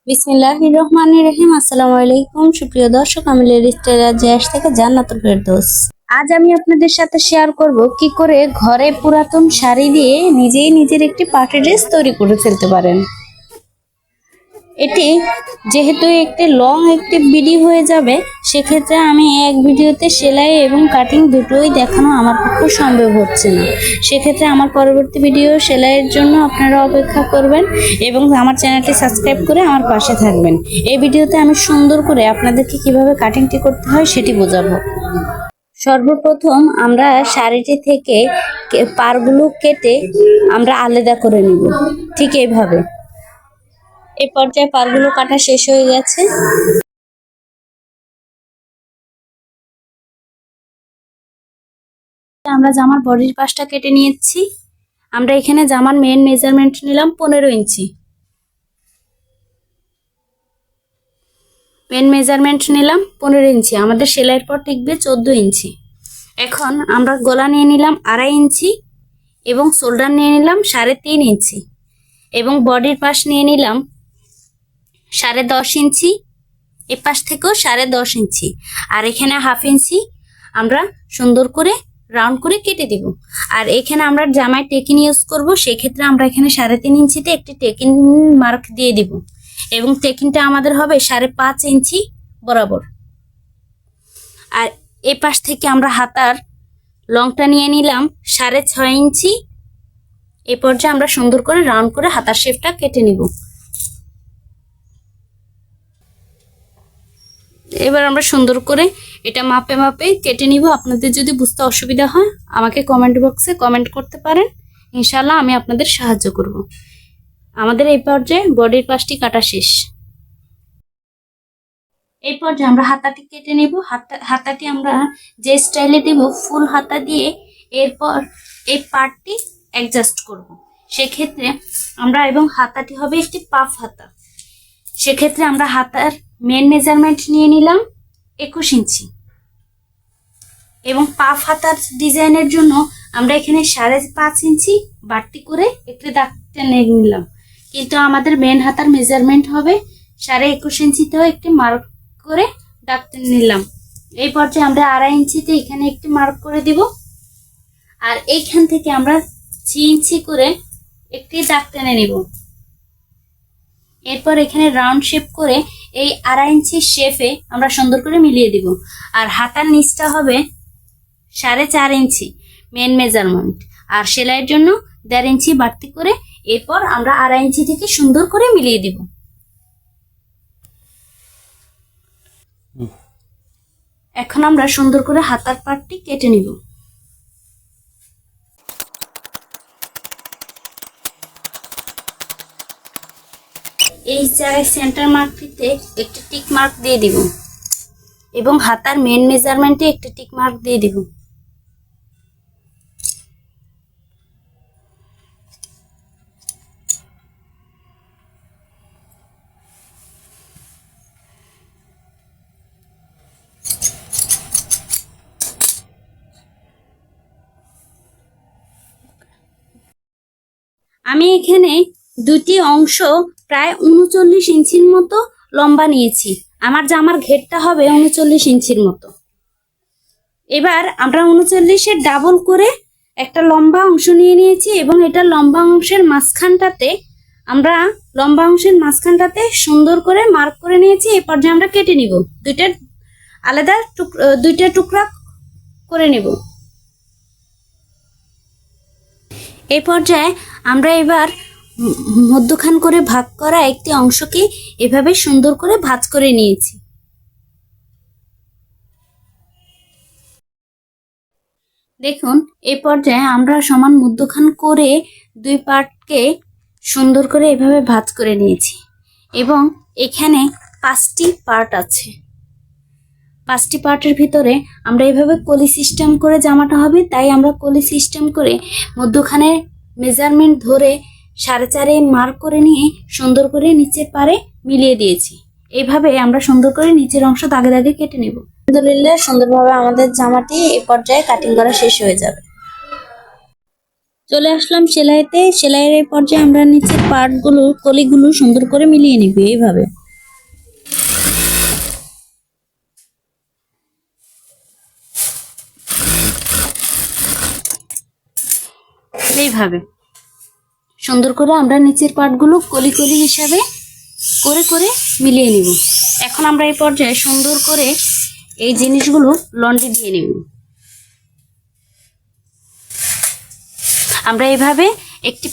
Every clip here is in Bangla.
বিসমিল্লাহির রহমানির রহিম। আসসালামু আলাইকুম সুপ্রিয় দর্শক, আমি লেডিস টেলার জয়াস থেকে জান্নাতুল ফেরদৌস। আজ আমি আপনাদের সাথে শেয়ার করব কি করে ঘরে পুরাতন শাড়ি দিয়ে নিজেই নিজের একটি পার্টি ড্রেস তৈরি করে ফেলতে পারেন। এটি যেহেতু একটি ভিডিও হয়ে যাবে, সেক্ষেত্রে আমি এক ভিডিওতে সেলাই এবং কাটিং দুটোই দেখানো আমার পক্ষে সম্ভব হচ্ছে না। সেক্ষেত্রে আমার পরবর্তী ভিডিও সেলাইয়ের জন্য আপনারা অপেক্ষা করবেন এবং আমার চ্যানেলটি সাবস্ক্রাইব করে আমার পাশে থাকবেন। এই ভিডিওতে আমি সুন্দর করে আপনাদেরকে কিভাবে কাটিংটি করতে হয় সেটি বোঝাবো। সর্বপ্রথম আমরা শাড়িটি থেকে পাড়গুলো কেটে আমরা আলাদা করে নিব। ঠিক এইভাবে এই পর্যায়ে পাড়গুলো কাটা শেষ হয়ে গেছে। আমরা জামার বডির পাশটা কেটে নিয়েছি। আমরা এখানে জামার মেন মেজারমেন্ট নিলাম 15 ইঞ্চি। মেন মেজারমেন্ট নিলাম 15 ইঞ্চি। আমাদের সেলাইয়ের পর টিকবে 14 ইঞ্চি। এখন আমরা গলা নিয়ে নিলাম 2.5 ইঞ্চি এবং শোল্ডার নিয়ে নিলাম 3.5 ইঞ্চি এবং বডির পাশ নিয়ে নিলাম 10.5 ইঞ্চি। এ পাশ থেকেও 10.5 ইঞ্চি আর এখানে 1/2 ইঞ্চি আমরা সুন্দর করে রাউন্ড করে কেটে দিব। আর এখানে আমরা জামায় টেকিন ইউজ করব, সেক্ষেত্রে আমরা এখানে 3.5 ইঞ্চিতে একটি টেকিন মার্ক দিয়ে দিব এবং টেকিনটা আমাদের হবে 5.5 ইঞ্চি বরাবর। আর এ পাশ থেকে আমরা হাতার লংটা নিয়ে নিলাম 6.5 ইঞ্চি। এ পর্যায়ে আমরা সুন্দর করে রাউন্ড করে হাতার শেপটা কেটে নিব। এবার আমরা সুন্দর করে এটা মাপে মাপে কেটে নিব। আপনাদের যদি বুঝতে অসুবিধা হয় আমাকে কমেন্ট বক্সে কমেন্ট করতে পারেন, ইনশাআল্লাহ আমি আপনাদের সাহায্য করব। আমাদের এই পর্যায়ে বডির পাশটি কাটা শেষ। এই পর্যায়ে আমরা হাতাটি কেটে নিব। হাতাটি আমরা যে স্টাইলে দেব ফুল হাতা দিয়ে এরপর এই পার্টটি অ্যাডজাস্ট করব। সেক্ষেত্রে আমরা এবং হাতাটি হবে একটি পাফ হাতা। সেক্ষেত্রে আমরা হাতার মেন মেজারমেন্ট নিয়ে নিলাম 21 ইঞ্চি এবং পাফ হাতার ডিজাইনের জন্য আমরা এখানে 5.5 ইঞ্চি বাড়তি করে একটি দাগ টেনে নিলাম, কিন্তু আমাদের মেন হাতার মেজারমেন্ট হবে 21.5 ইঞ্চিতেও একটি মার্ক করে দাগ টেনে নিলাম। এই পর্যায়ে আমরা 2.5 ইঞ্চিতে এখানে একটি মার্ক করে দিব আর এইখান থেকে আমরা 3 ইঞ্চি করে একটি দাগ টেনে নিব। এরপর এখানে রাউন্ড শেপ করে এই 2.5 ইঞ্চি শেপে আমরা সুন্দর করে মিলিয়ে দিব। আর হাতার নিচটা হবে 4.5 ইঞ্চি মেন মেজারমেন্ট আর সেলাইয়ের জন্য 1.5 ইঞ্চি বাড়তি করে এরপর আমরা 2.5 ইঞ্চি থেকে সুন্দর করে মিলিয়ে দিব। এখন আমরা সুন্দর করে হাতার পাটটি কেটে নিব। এই জায়গায় সেন্টার মার্কটিতে একটি টিক মার্ক দিয়ে দিব এবং হাতার মেন মেজারমেন্টে একটি টিক মার্ক দিয়ে দিব। আমি এখানে দুটি অংশ প্রায় 39 ইঞ্চির মতো লম্বা নিয়েছি। আমার জামার ঘেরটা হবে 39 ইঞ্চির মতো। এবার আমরা 39-এর ডাবল করে একটা লম্বা অংশ নিয়ে নিয়েছি এবং এটা লম্বা অংশের মাঝখানটাতে সুন্দর করে মার্ক করে নিয়েছি। এই পর্যায়ে আমরা কেটে নিব, দুইটা টুকরা করে নিব। এই পর্যায়ে আমরা এবার মধ্যখান করে ভাগ করা একটি অংশকে এভাবে সুন্দর করে ভাঁজ করে নিয়েছি। দেখুন এই পর্যায়ে আমরা সমান মধ্যখান করে দুই পার্টকে সুন্দর করে এভাবে ভাঁজ করে নিয়েছি এবং এখানে 5টি পার্ট আছে। 5টি পার্টের ভিতরে আমরা এইভাবে কলি সিস্টেম করে জামাটা হবে, তাই আমরা কলি সিস্টেম করে মধ্যখানে মেজারমেন্ট ধরে 4.5 মার্ক করে নিয়ে সুন্দর করে নিচের পারে মিলিয়ে দিয়েছি। এইভাবে আমরা সুন্দর করে নিচের অংশ দাগে দাগে কেটে নেব। আলহামদুলিল্লাহ সুন্দরভাবে আমাদের জামাটি এই পর্যায়ে কাটিং করা শেষ হয়ে যাবে। চলে আসলাম সেলাইতে। সেলাইয়ের এই পর্যায়ে আমরা নিচের পার্টগুলো কলিগুলো সুন্দর করে মিলিয়ে নিব এইভাবে। এইভাবে সুন্দর করে আমরা নিচের পার্টগুলো কলি কলি হিসাবে করে করে মিলিয়ে নিব। এখন আমরা এই পর্যায়ে সুন্দর করে এই জিনিসগুলো লন্ড্রি দিয়ে নিব। আমরা এইভাবে একটি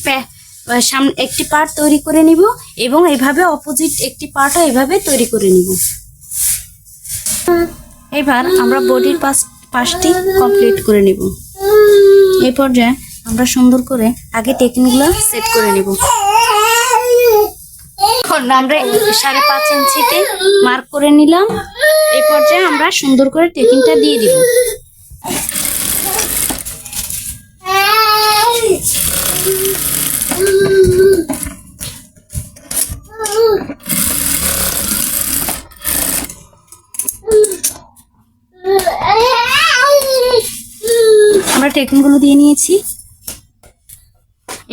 পার্ট তৈরি করে নিব এবং এইভাবে অপোজিট একটি পার্টও এইভাবে তৈরি করে নিব। এবার আমরা বডির পাশটি কমপ্লিট করে নিব। এই পর্যায়ে আমরা সুন্দর করে আগে টেকিংগুলো সেট করে নিব। এখন আমরা 5.5 ইঞ্চিতে মার্ক করে নিলাম। এই পর্যায়ে আমরা সুন্দর করে টেকিংটা দিয়ে দিব। আমরা টেকিংগুলো দিয়ে নিয়েছি।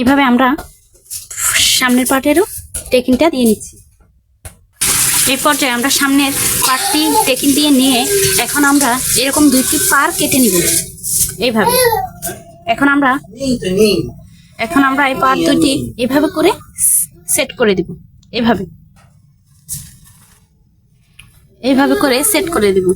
এভাবে আমরা সামনের পার্টেরও টেকিংটা দিয়ে নিচ্ছি। এই পর্যায়ে আমরা সামনের পার্টটি টেকিং দিয়ে নিয়ে এখন আমরা এরকম 2টি পার কেটে নিব এইভাবে। এখন আমরা এই পার্ট দুটি এভাবে করে সেট করে দিব। এইভাবে করে সেট করে দিব।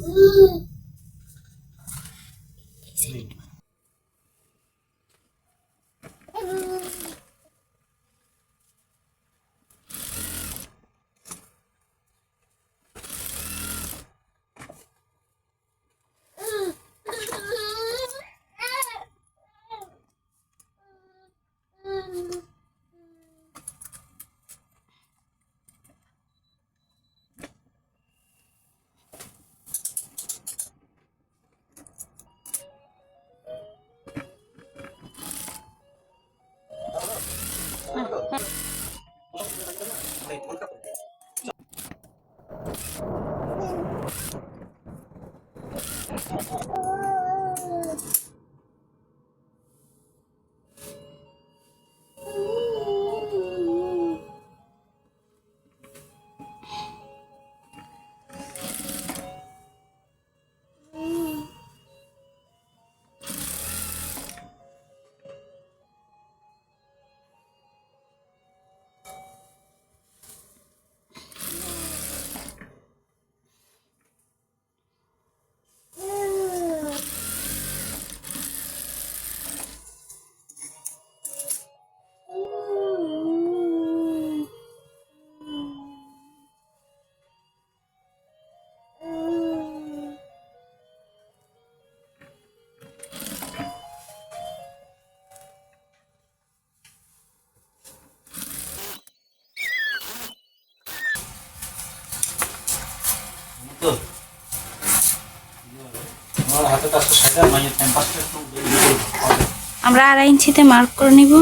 আমরা 2.5 ইঞ্চিতে মার্ক করে নিব।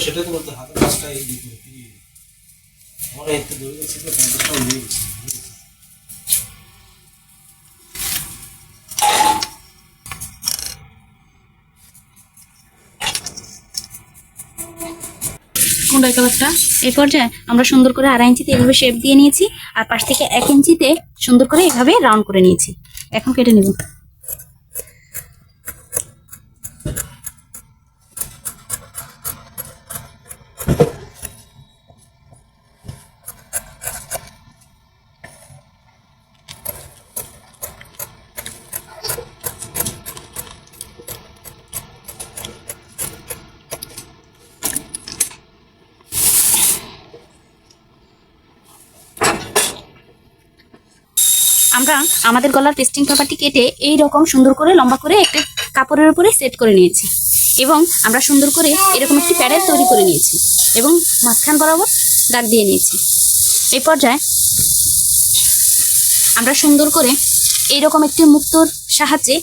সেটা তো বলতে হাতের কাজটা এই দিকে আমরা একটু দূরে গেছি তো প্যান্টটা উড়ে গেছে। কোনটা কালারটা? এই পর্যায়ে আমরা সুন্দর করে 2.5 ইঞ্চিতে এভাবে শেপ দিয়ে নিয়েছি আর পাশ থেকে 1 ইঞ্চিতে সুন্দর করে এভাবে রাউন্ড করে নিয়েছি। এখন কেটে নিব। আমরা আমাদের গলার পেস্টিং পেপারটি কেটে এই রকম সুন্দর করে লম্বা করে একটা কাপড়ের উপরে সেট করে নিয়েছি এবং আমরা সুন্দর করে এরকম একটি প্যাডেল তৈরি করে নিয়েছি এবং মাঝখান বরাবর দাগ দিয়ে নিয়েছি। এই পর্যায়ে আমরা সুন্দর করে এইরকম একটি মুক্তোর সাহায্যে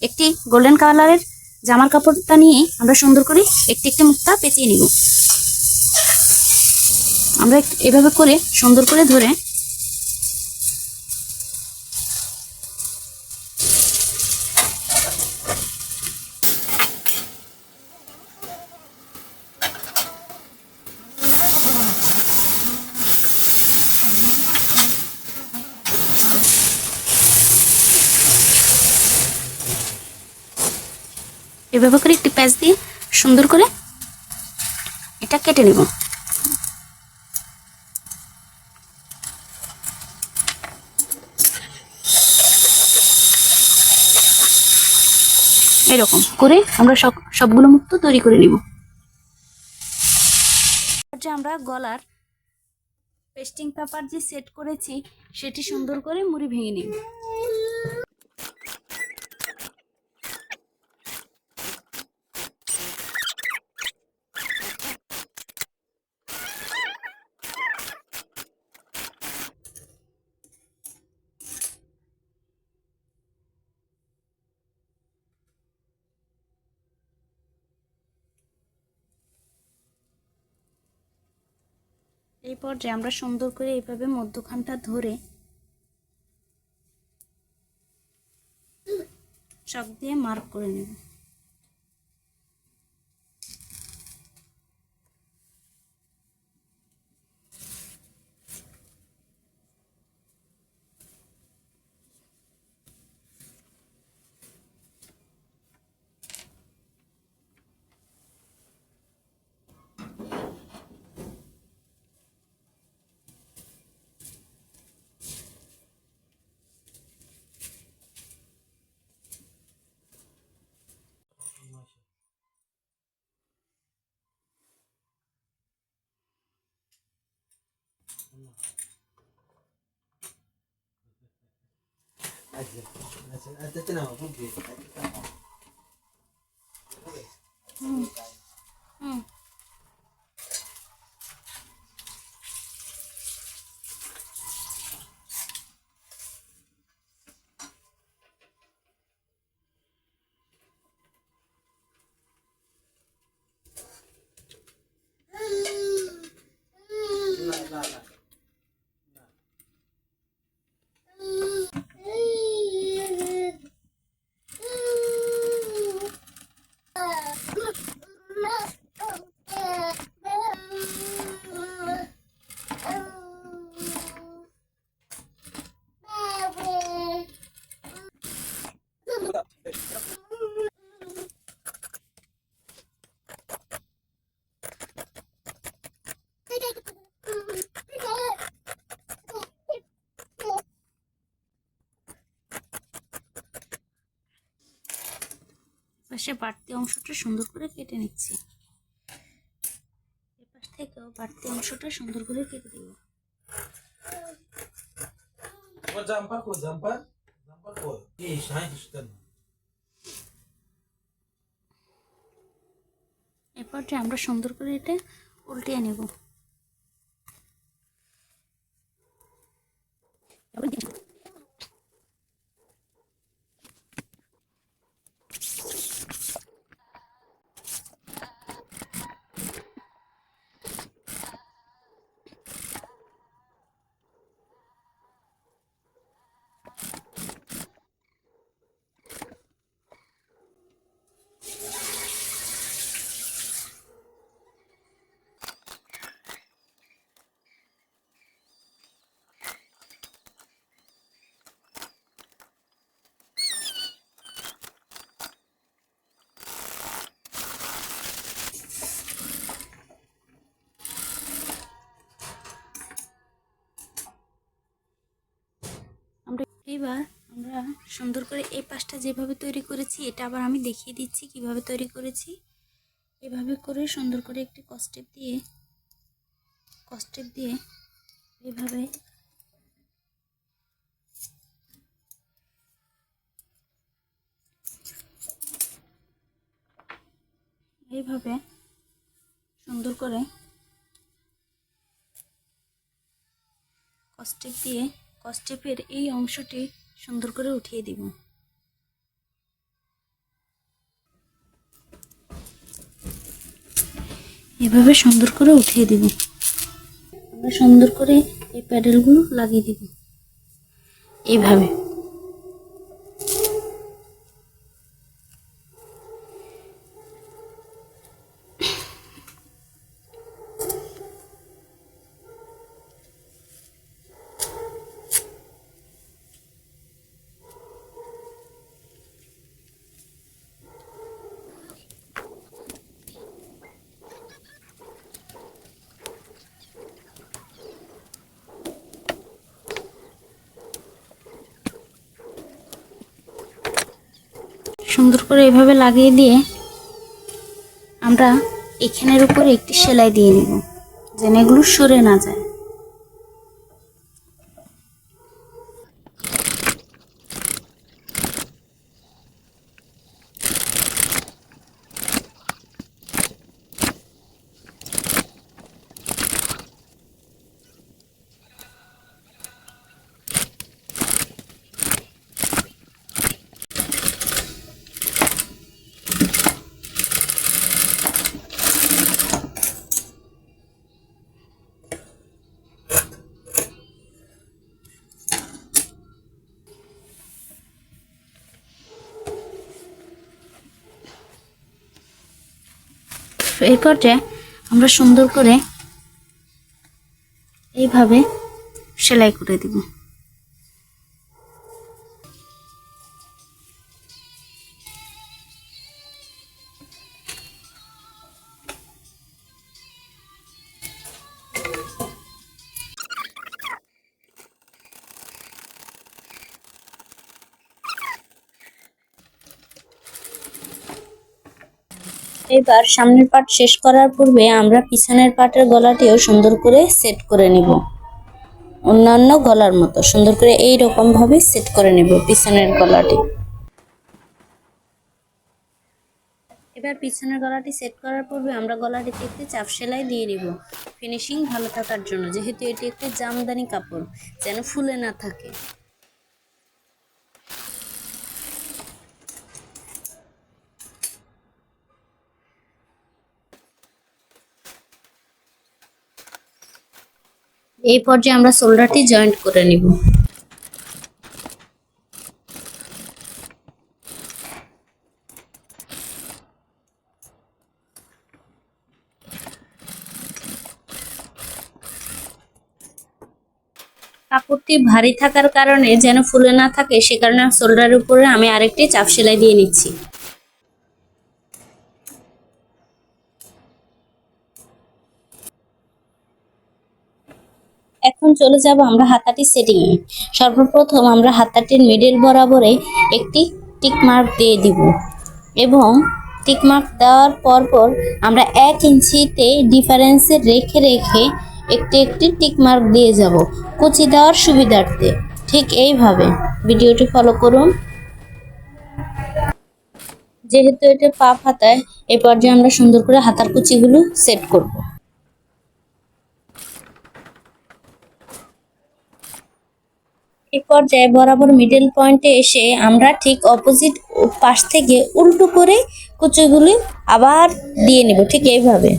একটি গোল্ডেন কালারের জামার কাপড়টা নিয়ে আমরা সুন্দর করে একটি একটি মুক্তা পেঁচিয়ে নিব। আমরা এভাবে করে সুন্দর করে ধরে এভাবে করে একটি প্যাচ দিয়ে সুন্দর করে এটা কেটে নেব। এরকম করে আমরা সবগুলো মুক্ত তৈরি করে নিব। যে আমরা গলার পেস্টিং পেপার যে সেট করেছি সেটি সুন্দর করে মুড়ি ভেঙে নিব। এই পর্যায়ে আমরা সুন্দর করে এইভাবে মধ্যখানটা ধরে চক দিয়ে মার্ক করে নেব। পাশে বাড়তি অংশটা সুন্দর করে কেটে নিচ্ছি। এপাশ থেকেও বাড়তি অংশটা সুন্দর করে কেটে দেব। এরপর যে আমরা সুন্দর করে এটা উল্টিয়ে নেব। এবার আমরা সুন্দর করে এই পাশটা যেভাবে তৈরি করেছি এটা আবার আমি দেখিয়ে দিচ্ছি কিভাবে তৈরি করেছি। এভাবে করে সুন্দর করে একটি কস্টেপ দিয়ে এইভাবে সুন্দর করে কস্টেপের এই অংশটি সুন্দর করে উঠিয়ে দিব। এভাবে সুন্দর করে উঠিয়ে দিব। আমরা সুন্দর করে এই প্যাডেলগুলো লাগিয়ে দিব এইভাবে। সুন্দর করে এভাবে লাগিয়ে দিয়ে আমরা এখানের উপরে একটি সেলাই দিয়ে নিব, যেন এগুলো সরে না যায়। এই পর্যায়ে আমরা সুন্দর করে এইভাবে সেলাই করে দিব। এবার সামনের পার্ট শেষ করার পূর্বে আমরা পিছনের পার্টের গলাটিও সুন্দর করে সেট করে নিব, অন্যান্য গলার মতো সুন্দর করে এই রকম ভাবে সেট করে নেব পিছনের গলাটি। এবার পিছনের গলাটি সেট করার পূর্বে আমরা গলাটিতে একটি চাপ সেলাই দিয়ে নিব, ফিনিশিং ভালো থাকার জন্য, যেহেতু এটি একটি জামদানি কাপড়, যেন ফুলে না থাকে। এই পর্যায়ে আমরা শোল্ডারটি জয়েন্ট করে নিব। কাপড়টি ভারী থাকার কারণে যেন ফুলে না থাকে, সে কারণে শোল্ডারের উপরে আমি আরেকটি চাপ সেলাই দিয়ে নিচ্ছি। এখন চলে যাব আমরা হাতাটি সেটিং এ। সর্বপ্রথম আমরা হাতাটির মিডল বরাবরে একটি টিক মার্ক দিয়ে দিব এবং টিক মার্ক দেওয়ার পর আমরা 1 ইঞ্চিতে ডিফারেন্সে রেখে একটি টিক মার্ক দিয়ে যাব কুচি দেওয়ার সুবিধার্থে। ঠিক এইভাবে ভিডিওটি ফলো করুন। যেহেতু এটা পাপ হাতায়, এই পর্যায়ে আমরা সুন্দর করে হাতার কুচিগুলো সেট করব। এই পর্যায়ে বরাবর মিডল পয়েন্টে এসে আমরা ঠিক অপোজিট পাশ থেকে উল্টো করে কুচিগুলি আবার দিয়ে নেব, ঠিক এইভাবে।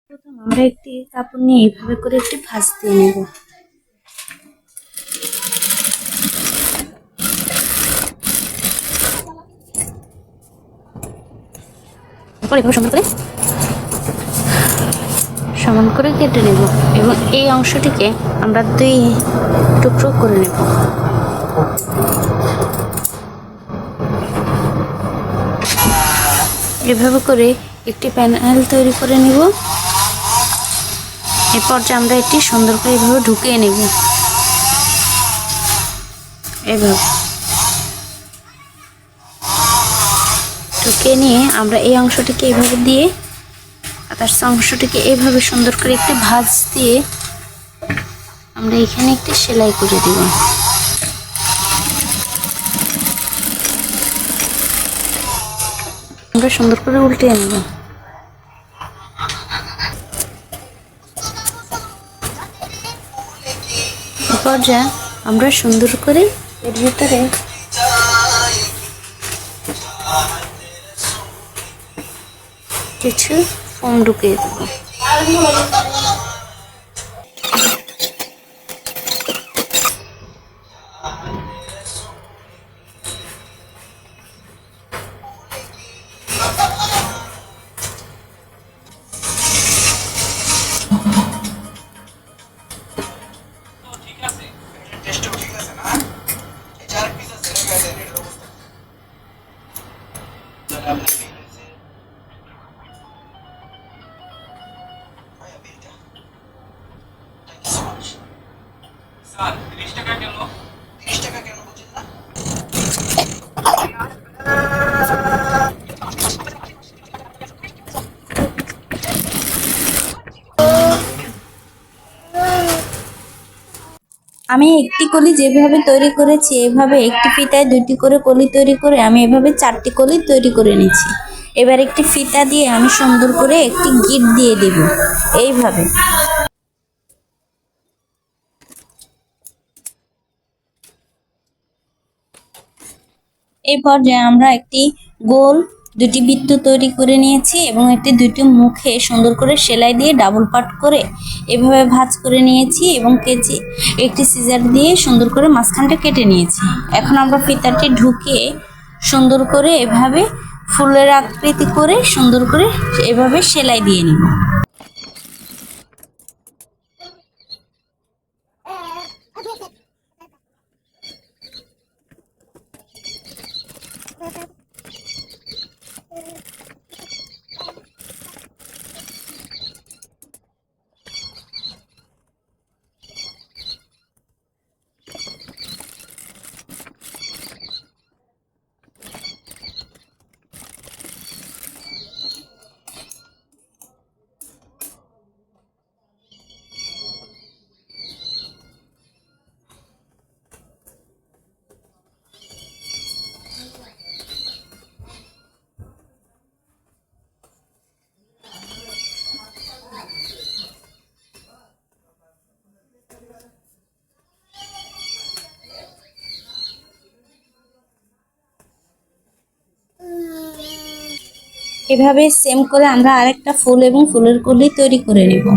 প্রথম আমরা একটি কাপড় নিয়ে এইভাবে করে একটি ভাঁজ দিয়ে নেব। এভাবে সমান করে কেটে নেব এবং এই অংশটিকে আমরা 2 টুকরো করে নেব। এভাবে করে একটি প্যানেল তৈরি করে নেব। এরপর যে আমরা এটি সুন্দর করে এভাবে ঢুকিয়ে নেব। এভাবে ঢুকিয়ে নিয়ে আমরা এই অংশটিকে এভাবে দিয়ে আর অংশটিকে এভাবে সুন্দর করে একটি ভাঁজ দিয়ে আমরা এখানে একটি সেলাই করে দেব। আমরা সুন্দর করে উল্টে নেব। এরপর যা আমরা সুন্দর করে এর ভিতরে কিছু ফোম ঢুকিয়ে দেবো। আমি একটি কলি যেভাবে তৈরি করেছি এভাবে একটি ফিতায় দুটি করে কলি তৈরি করে আমি এভাবে 4টি কলি তৈরি করে নিয়েছি। এবার একটি ফিতা দিয়ে আমি সুন্দর করে একটি গিঁট দিয়ে দেব এইভাবে। এই পর্যায়ে আমরা একটি গোল দুটি বৃত্ত তৈরি করে নিয়েছি এবং দুটি মুখে সুন্দর করে সেলাই দিয়ে ডাবল পাট করে এভাবে ভাঁজ করে নিয়েছি এবং একটি সিজার দিয়ে সুন্দর করে মাঝখানটা কেটে নিয়েছি। এখন আমরা ফিতাটি ঢুকিয়ে সুন্দর করে এভাবে ফুলের আকৃতি করে সুন্দর করে এভাবে সেলাই দিয়ে নিব। এভাবে সেম করে আমরা আরেকটা ফুল এবং ফুলের কলি তৈরি করে নেব।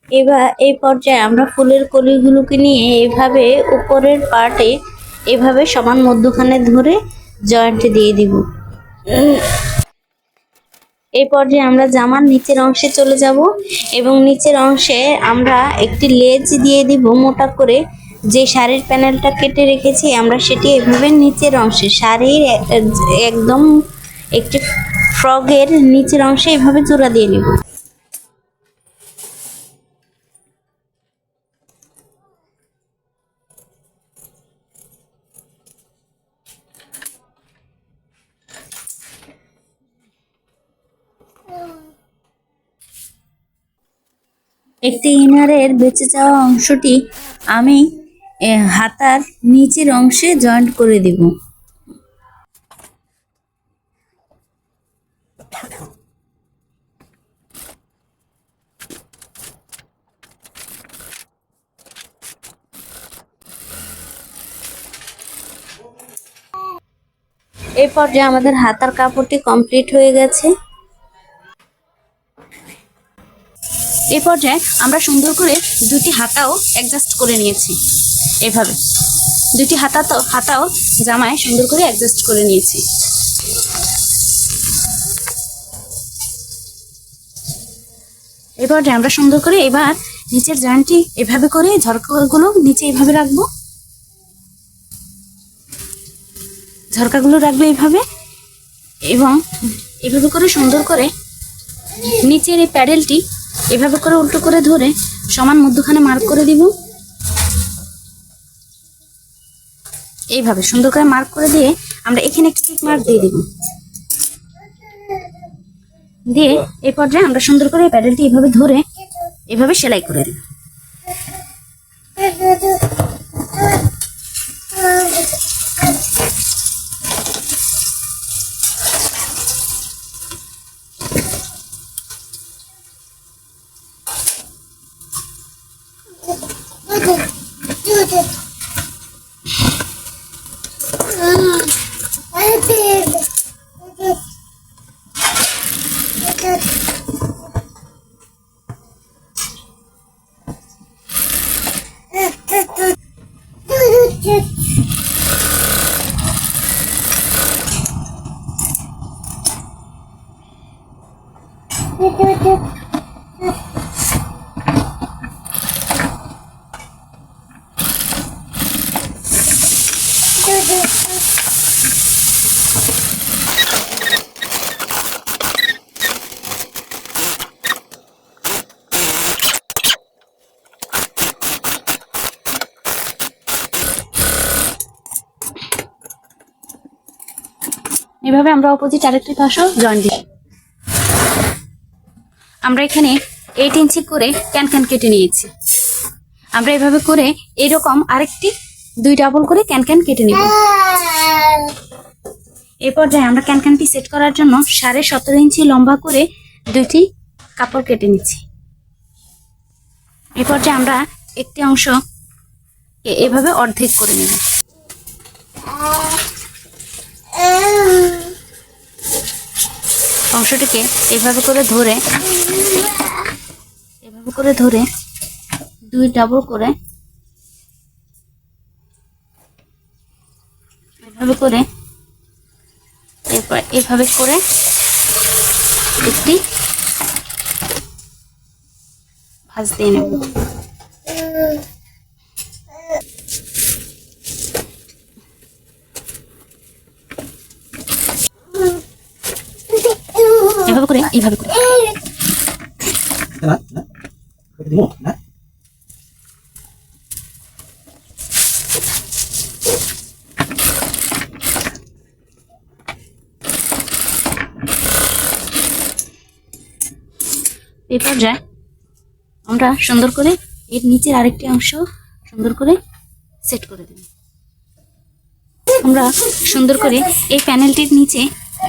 এবার এই পর্যায়ে আমরা ফুলের কলিগুলোকে নিয়ে এভাবে উপরের পার্টে এভাবে সমান মধ্যখানে ধরে জয়েন্ট দিয়ে দিব। এই পর্যায়ে আমরা জামার নিচের অংশে চলে যাব এবং নিচের অংশে আমরা একটি লেজ দিয়ে দিব মোটা করে। যে শাড়ির প্যানেলটা কেটে রেখেছি আমরা সেটি এভাবে নিচের অংশে শাড়ির একদম একটি ফ্রকের নিচের অংশে এভাবে জোড়া দিয়ে নেব। একটি ইনারের বেঁচে যাওয়া অংশটি আমি হাতার নিচের অংশে জয়েন্ট করে দেব। এই পর্যায়ে আমাদের হাতার কাপড়টি কমপ্লিট হয়ে গেছে। এই পর্যায়ে আমরা সুন্দর করে দুটি হাতাও অ্যাডজাস্ট করে নিয়েছি। এভাবে দুটি হাতাও জামায় সুন্দর করে অ্যাডজাস্ট করে নিয়েছি। এই পর্যায়ে আমরা সুন্দর করে এবার নিচের জয়েন্টটি এভাবে করে ঝরকাগুলো নিচে এভাবে রাখবো। ঝরকাগুলো রাখবো এইভাবে এবং এভাবে করে সুন্দর করে নিচের এই প্যাডেলটি এভাবে করে উল্টো করে ধরে সমান মধ্যখানে মার্ক করে দিব। এইভাবে সুন্দর করে মার্ক করে দিয়ে আমরা এখানে একটি টিক মার্ক দিয়ে দিব। দিয়ে এই পর্যায়ে আমরা সুন্দর করে প্যাডেলটি এভাবে ধরে এভাবে সেলাই করে দিব। এভাবে আমরা অপোজিট আরেকটি পাশও জয়েন দিই। আমরা এখানে 8 ইঞ্চি করে ক্যান কেটে নিয়েছি। আমরা এভাবে করে এরকম আরেকটি 2 ডাবল করে ক্যান কেটে নিব। এই পর্যায়ে আমরা ক্যানটি সেট করার জন্য 17.5 ইঞ্চি লম্বা করে 2টি কাপড় কেটে নিচ্ছি। এই পর্যায়ে আমরা একটি অংশ এভাবে অর্ধেক করে নেব। অংশটিকে এভাবে করে ধরে 2 ডাবল করে এভাবে করে একটি ভাঁজ দিয়ে নেব। এইভাবে করে এই পর্যায়ে আমরা সুন্দর করে এর নিচের আরেকটি অংশ সুন্দর করে সেট করে দেব। আমরা সুন্দর করে এই প্যানেলটির নিচে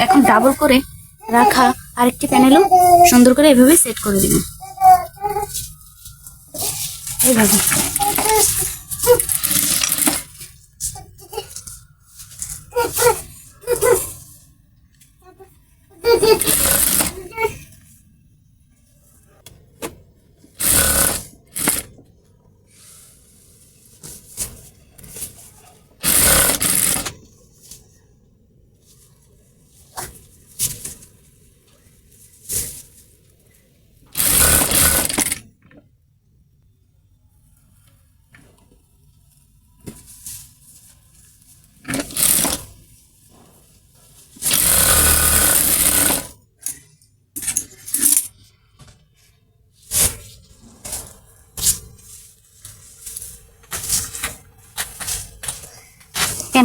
এখন ডাবল করে রাখা আরেকটি প্যানেলও সুন্দর করে এভাবে সেট করে দেব। এইভাবে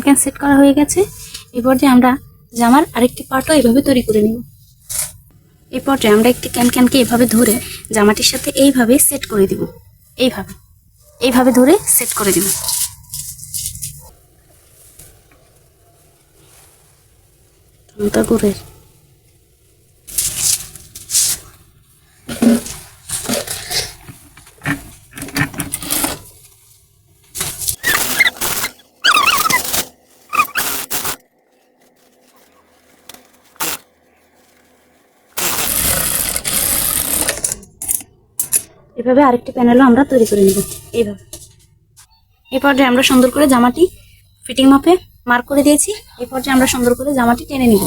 ক্যান সেট করা হয়ে গেছে। এই পর্যায়ে আমরা জামার আরেকটি পার্টও এভাবে তৈরি করে নেব। এই পর্যায়ে আমরা একটি ক্যানকে এভাবে ধরে জামাটির সাথে এইভাবে সেট করে দিব। এইভাবে ধরে সেট করে দিব। গুড়ের এভাবে আরেকটি প্যানেলও আমরা তৈরি করে নেব। এইভাবে এই পর্যায়ে আমরা সুন্দর করে জামাটি ফিটিং মাপে মার্ক করে দিয়েছি। এই পর্যায়ে আমরা সুন্দর করে জামাটি টেনে নিব।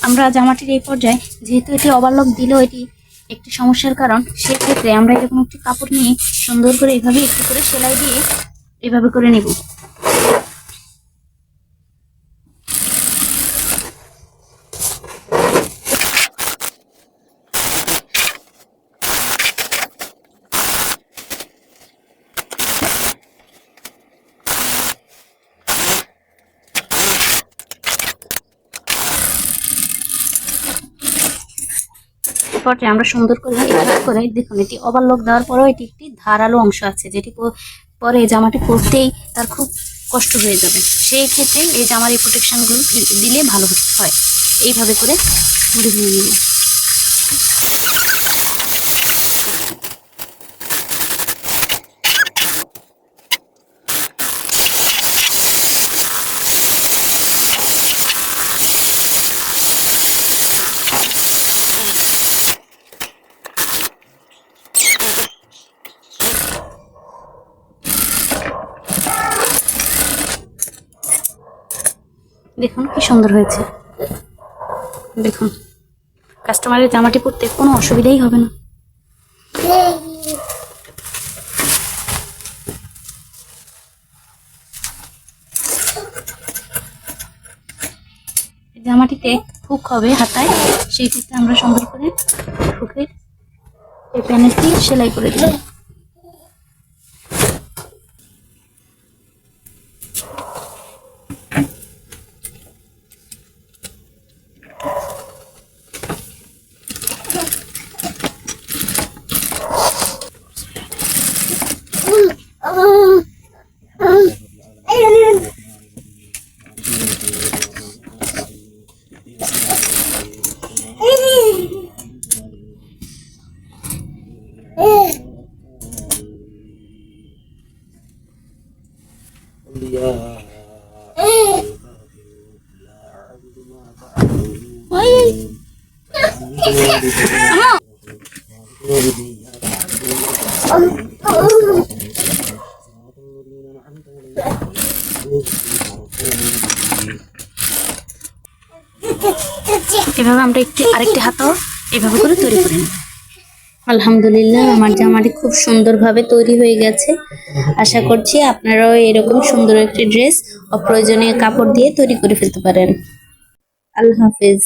আমরা জামাটির এই পর্যায়ে যেহেতু এটি ওভারলক দিলেও এটি একটি সমস্যার কারণ, সেক্ষেত্রে আমরা এরকম একটি কাপড় নিয়ে সুন্দর করে এভাবে একটু করে সেলাই দিয়ে এভাবে করে নেব। পর্যায়ে আমরা সুন্দর করে দেখুন, এটি ওভারলক দেওয়ার পরেও এটি একটি ধারালো অংশ আছে, যেটি পরে জামাটি পরতেই তার খুব কষ্ট হয়ে যাবে। সেই ক্ষেত্রে এই জামার এই প্রোটেকশনগুলো দিলে ভালো হয়। এইভাবে করে মুড়ে নিয়ে নিয়ে দেখুন কি সুন্দর হয়েছে। দেখুন কাস্টমারের জামাটি পরতে কোনো অসুবিধাই হবে না। জামাটিতে হুক হবে হাতায়, সেই ক্ষেত্রে আমরা সুন্দর করে হুকের এই প্যানেলটি সেলাই করে দিই। এভাবে আমরা আরেকটি হাতাও এভাবে করে তৈরি করে নিই। আলহামদুলিল্লাহ, আমার জামাটি খুব সুন্দরভাবে তৈরি হয়ে গেছে। আশা করছি আপনারাও এরকম সুন্দর একটি ড্রেস অপ্রয়োজনীয় কাপড় দিয়ে তৈরি করে ফেলতে পারেন। আল্লাহ হাফেজ।